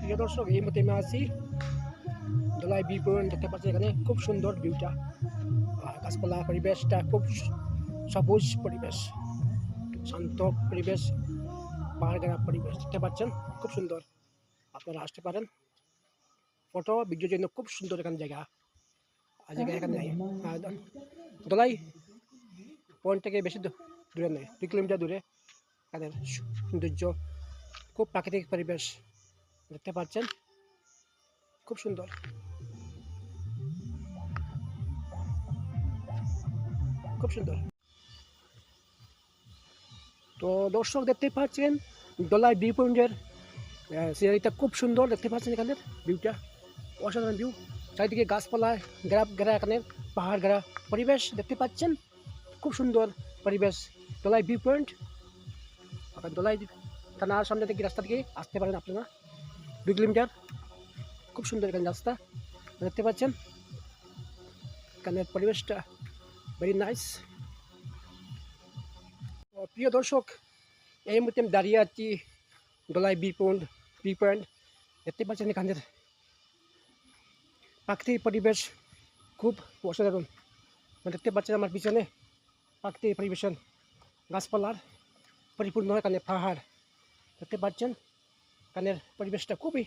প্রিয় দর্শক, এই মতে আমি আছি দোলাই বি পয়েন্ট। দেখতে পাচ্ছি এখানে খুব সুন্দর ভিউটা, গাছপালা পরিবেশটা খুব সবুজ পরিবেশ, শান্ত পরিবেশ, পাহাড় ঘেরা পরিবেশ দেখতে পাচ্ছেন, খুব সুন্দর। আপনারা আসতে পারেন, ফটো ভিডিওর জন্য খুব সুন্দর এখানে জায়গা। আর জায়গা এখানে নাই, দোলাই পয়েন্ট থেকে বেশি দূরে নেই, 2 কিলোমিটার দূরে। এখানে সৌন্দর্য, খুব প্রাকৃতিক পরিবেশ দেখতে পাচ্ছেন, খুব সুন্দর, খুব সুন্দর। তো দর্শক দেখতে পাচ্ছেন দোলাই ভিউ পয়েন্টের সিনারিটা খুব সুন্দর দেখতে পাচ্ছেন। এখানের ভিউটা অসাধারণ ভিউ, চারিদিকে গাছপালা ঘেরা, এখানে পাহাড় ঘেরা পরিবেশ দেখতে পাচ্ছেন, খুব সুন্দর পরিবেশ। দোলাই ভিউ পয়েন্ট, আপনার দোলাই থানার সামনে থেকে রাস্তা থেকে আসতে পারেন আপনারা, 2 কিলোমিটার। খুব সুন্দর এখানে রাস্তা দেখতে পাচ্ছেন, এখানের পরিবেশটা ভেরি নাইস। প্রিয় দর্শক, এই মুহূর্তে আমি দাঁড়িয়ে আছি দোলাই বি পয়েন্ট। দেখতে পাচ্ছেন এখানের প্রাকৃতিক পরিবেশ খুব অসাধারণ। দেখতে পাচ্ছেন আমার পিছনে প্রাকৃতিক পরিবেশন, গাছপালার পরিপূর্ণ, এখানে পাহাড় দেখতে পাচ্ছেন। এখানের পরিবেশটা খুবই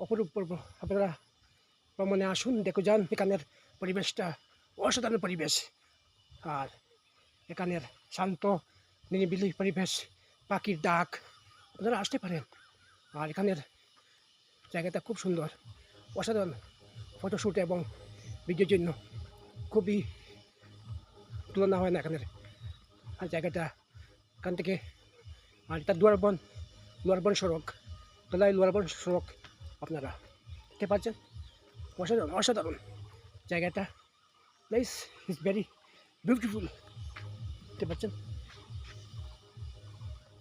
অপরূপ। আপনারা ভ্রমণে আসুন, দেখে যান এখানের পরিবেশটা অসাধারণ পরিবেশ। আর এখানের শান্ত নিরিবিলি পরিবেশ, পাখির ডাক, আপনারা আসতে পারেন। আর এখানের জায়গাটা খুব সুন্দর, অসাধারণ, ফটোশ্যুট এবং ভিডিওর জন্য খুবই তুলনা হয় না এখানের। আর জায়গাটা এখান থেকে, আর এটা লোয়ারবন সড়ক, দোলাই লোয়ারবন সড়ক, আপনারা দেখতে পাচ্ছেন, অসাধারণ জায়গাটা। প্লেস ইজ ভেরি বিউটিফুল দেখতে পাচ্ছেন।